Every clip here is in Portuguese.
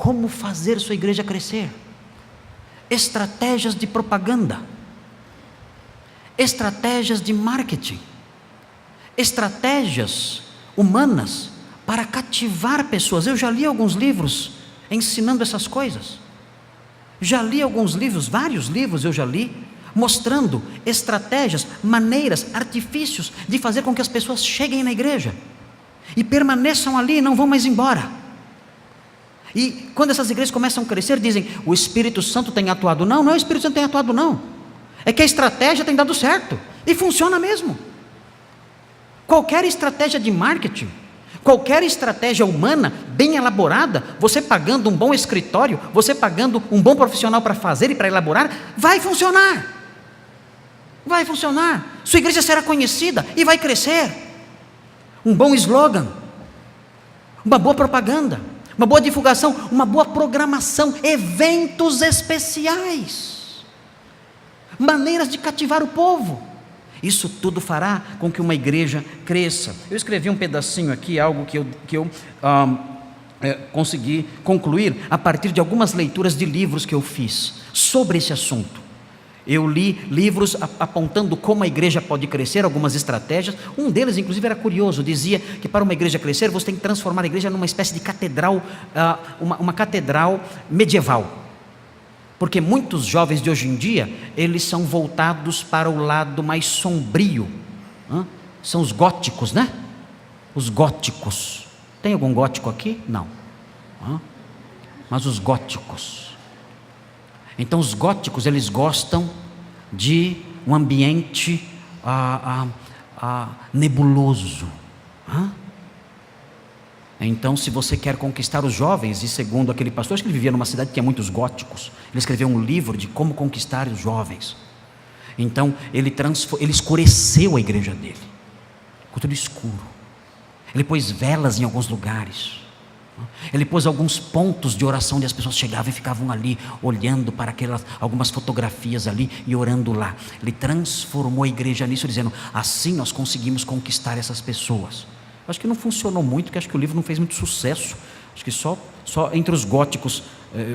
como fazer sua igreja crescer. Estratégias de propaganda, estratégias de marketing, estratégias humanas para cativar pessoas. Eu já li alguns livros ensinando essas coisas. Já li alguns livros, vários livros eu já li, mostrando estratégias, maneiras, artifícios de fazer com que as pessoas cheguem na igreja e permaneçam ali e não vão mais embora. E quando essas igrejas começam a crescer, dizem: o Espírito Santo tem atuado. Não, não é o Espírito Santo que tem atuado, não. É que a estratégia tem dado certo e funciona mesmo. Qualquer estratégia de marketing, qualquer estratégia humana bem elaborada, você pagando um bom escritório, você pagando um bom profissional para fazer e para elaborar, vai funcionar. Vai funcionar. Sua igreja será conhecida e vai crescer. Um bom slogan, uma boa propaganda, uma boa divulgação, uma boa programação, eventos especiais, maneiras de cativar o povo. Isso tudo fará com que uma igreja cresça. Eu escrevi um pedacinho aqui, algo que eu consegui concluir a partir de algumas leituras de livros que eu fiz sobre esse assunto. Eu li livros apontando como a igreja pode crescer, algumas estratégias. Um deles, inclusive, era curioso, dizia que para uma igreja crescer, você tem que transformar a igreja numa espécie de catedral, uma catedral medieval. Porque muitos jovens de hoje em dia, eles são voltados para o lado mais sombrio. São os góticos, né? Os góticos. Tem algum gótico aqui? Não. Mas os góticos. Então os góticos, eles gostam de um ambiente nebuloso. Então, se você quer conquistar os jovens, e segundo aquele pastor, acho que ele vivia numa cidade que tinha muitos góticos, ele escreveu um livro de como conquistar os jovens. Então, ele escureceu a igreja dele, ficou tudo escuro. Ele pôs velas em alguns lugares. Ele pôs alguns pontos de oração onde as pessoas chegavam e ficavam ali olhando para algumas fotografias ali e orando lá. Ele transformou a igreja nisso, dizendo: assim nós conseguimos conquistar essas pessoas. Acho que não funcionou muito, porque acho que o livro não fez muito sucesso. Acho que só entre os góticos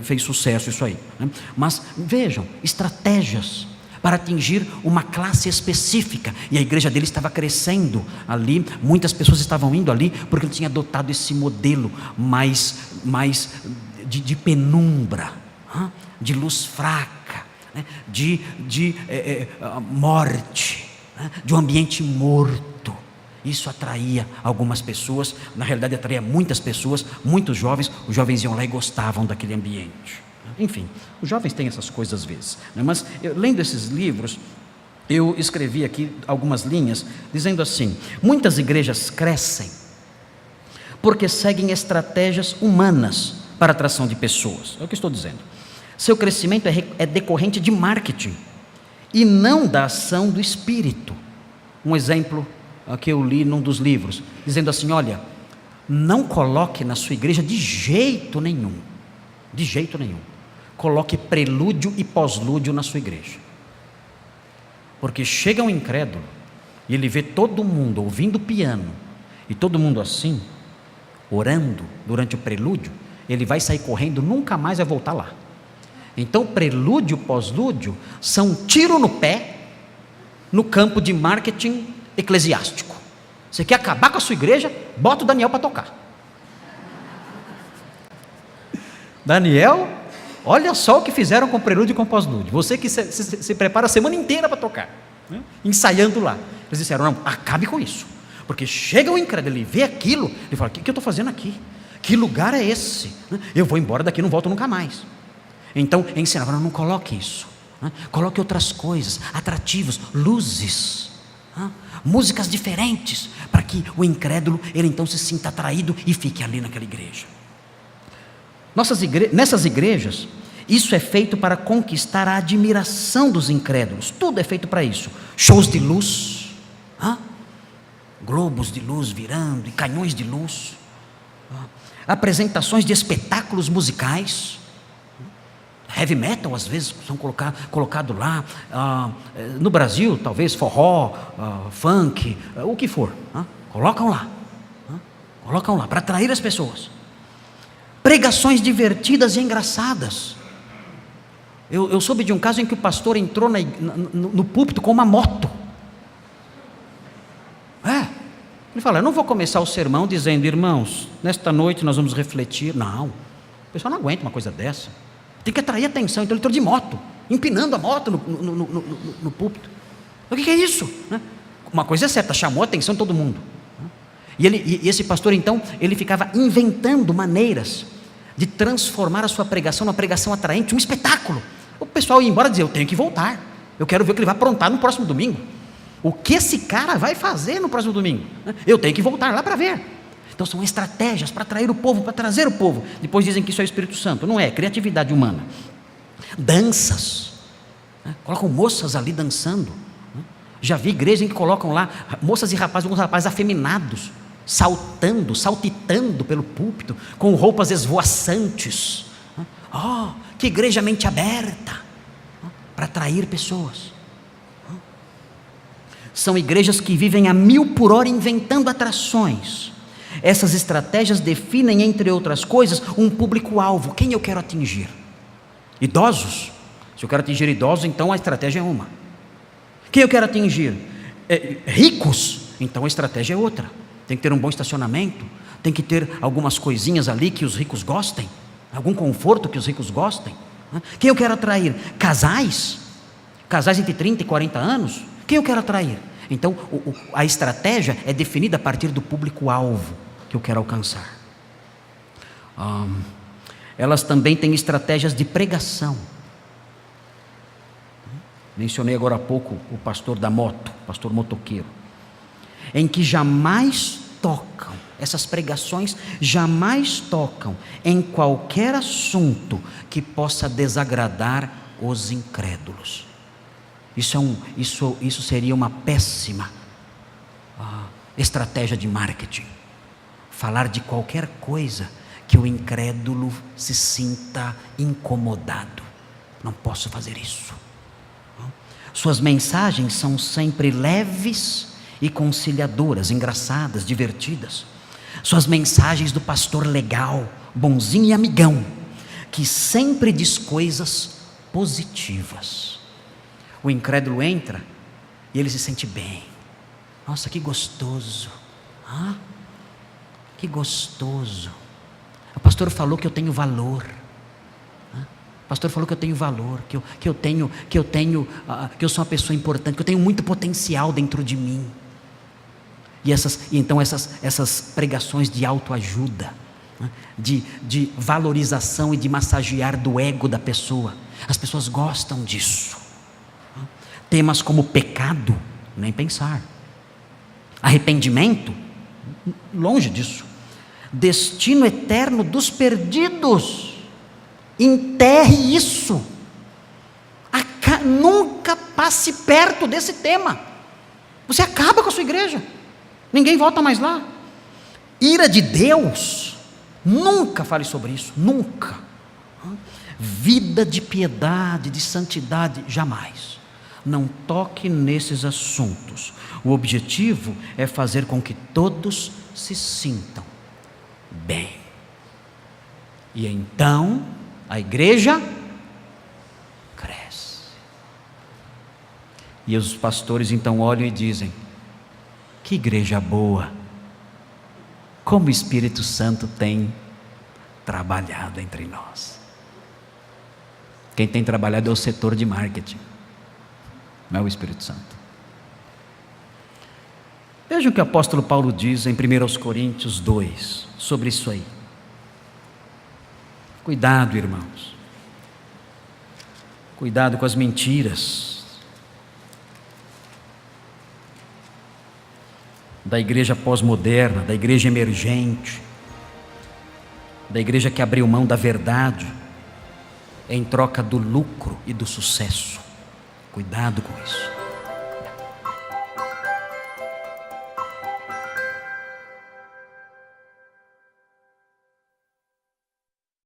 fez sucesso isso aí, né? Mas vejam, estratégias para atingir uma classe específica, e a igreja dele estava crescendo ali, muitas pessoas estavam indo ali, porque ele tinha adotado esse modelo mais de penumbra, de luz fraca, né? de morte, né? De um ambiente morto. Isso atraía algumas pessoas, na realidade atraía muitas pessoas, muitos jovens. Os jovens iam lá e gostavam daquele ambiente. Enfim, os jovens têm essas coisas às vezes, né? Mas lendo esses livros, eu escrevi aqui algumas linhas, dizendo assim: muitas igrejas crescem porque seguem estratégias humanas para a atração de pessoas. É o que estou dizendo. Seu crescimento é decorrente de marketing e não da ação do Espírito. Um exemplo que eu li num dos livros, dizendo assim: olha, não coloque na sua igreja de jeito nenhum, coloque prelúdio e pós-lúdio na sua igreja, porque chega um incrédulo e ele vê todo mundo ouvindo piano e todo mundo assim, orando durante o prelúdio, ele vai sair correndo, nunca mais vai voltar lá. Então prelúdio e pós-lúdio são um tiro no pé no campo de marketing eclesiástico. Você quer acabar com a sua igreja? Bota o Daniel para tocar. Daniel, olha só o que fizeram com o prelúdio e com o pós-lúdio. Você que se prepara a semana inteira para tocar, né? Ensaiando lá. Eles disseram: não, acabe com isso, porque chega o incrédulo, ele vê aquilo, ele fala: o que eu estou fazendo aqui? Que lugar é esse? Eu vou embora daqui, não volto nunca mais. Então ensinavam: não coloque isso, né? Coloque outras coisas, atrativos, luzes, músicas diferentes, para que o incrédulo, ele então se sinta atraído e fique ali naquela igreja. Nessas igrejas, isso é feito para conquistar a admiração dos incrédulos. Tudo é feito para isso. Shows de luz, globos de luz virando e canhões de luz, apresentações de espetáculos musicais, heavy metal às vezes são colocado lá, no Brasil talvez forró, funk, o que for, colocam lá para atrair as pessoas. pregações divertidas e engraçadas. Eu soube de um caso em que o pastor entrou no púlpito com uma moto. Ele fala: eu não vou começar o sermão dizendo, irmãos, nesta noite nós vamos refletir. Não, o pessoal não aguenta uma coisa dessa. Tem que atrair atenção. Então ele entrou de moto, empinando a moto no púlpito. O que é isso? Uma coisa é certa, chamou a atenção de todo mundo. E esse pastor então, ele ficava inventando maneiras de transformar a sua pregação numa pregação atraente, um espetáculo. O pessoal ia embora e dizia: eu tenho que voltar, eu quero ver o que ele vai aprontar no próximo domingo. O que esse cara vai fazer no próximo domingo? Eu tenho que voltar lá para ver. Então são estratégias para atrair o povo, para trazer o povo. Depois dizem que isso é o Espírito Santo. Não é, criatividade humana. Danças, colocam moças ali dançando. Já vi igreja em que colocam lá moças e rapazes, alguns rapazes afeminados, saltitando pelo púlpito, com roupas esvoaçantes. Que igreja mente aberta, para atrair pessoas. São igrejas que vivem a 1000 por hora inventando atrações. Essas estratégias definem, entre outras coisas, um público-alvo. Quem eu quero atingir? Idosos? Se eu quero atingir idosos, então a estratégia é uma. Quem eu quero atingir? Ricos? Então a estratégia é outra. Tem que ter um bom estacionamento, tem que ter algumas coisinhas ali que os ricos gostem, algum conforto que os ricos gostem. Quem eu quero atrair? Casais entre 30 e 40 anos. Quem eu quero atrair? Então a estratégia é definida a partir do público-alvo que eu quero alcançar. Elas também têm estratégias de pregação. Mencionei agora há pouco o pastor da moto, pastor motoqueiro, em que jamais tocam, essas pregações jamais tocam em qualquer assunto que possa desagradar os incrédulos. Isso seria uma péssima estratégia de marketing. Falar de qualquer coisa que o incrédulo se sinta incomodado. Não posso fazer isso. Suas mensagens são sempre leves e conciliadoras, engraçadas, divertidas. Suas mensagens do pastor legal, bonzinho e amigão, que sempre diz coisas positivas. O incrédulo entra e ele se sente bem. Nossa, que gostoso. Que gostoso. O pastor falou que eu tenho valor. O pastor falou que eu tenho valor, que eu sou uma pessoa importante, que eu tenho muito potencial dentro de mim. Então essas pregações de autoajuda, de valorização e de massagear do ego da pessoa, as pessoas gostam disso. Temas como pecado, nem pensar. Arrependimento, longe disso. Destino eterno dos perdidos, enterre isso. Nunca passe perto desse tema. Você acaba com a sua igreja, ninguém volta mais lá. Ira de Deus, nunca fale sobre isso, nunca. Vida de piedade, de santidade, jamais. Não toque nesses assuntos. O objetivo é fazer com que todos se sintam bem. E então a igreja cresce. E os pastores então olham e dizem: que igreja boa, como o Espírito Santo tem trabalhado entre nós. Quem tem trabalhado é o setor de marketing, não é o Espírito Santo. Vejam o que o apóstolo Paulo diz em 1 Coríntios 2 sobre isso aí. Cuidado, irmãos. Cuidado com as mentiras da igreja pós-moderna, da igreja emergente, da igreja que abriu mão da verdade em troca do lucro e do sucesso. Cuidado com isso.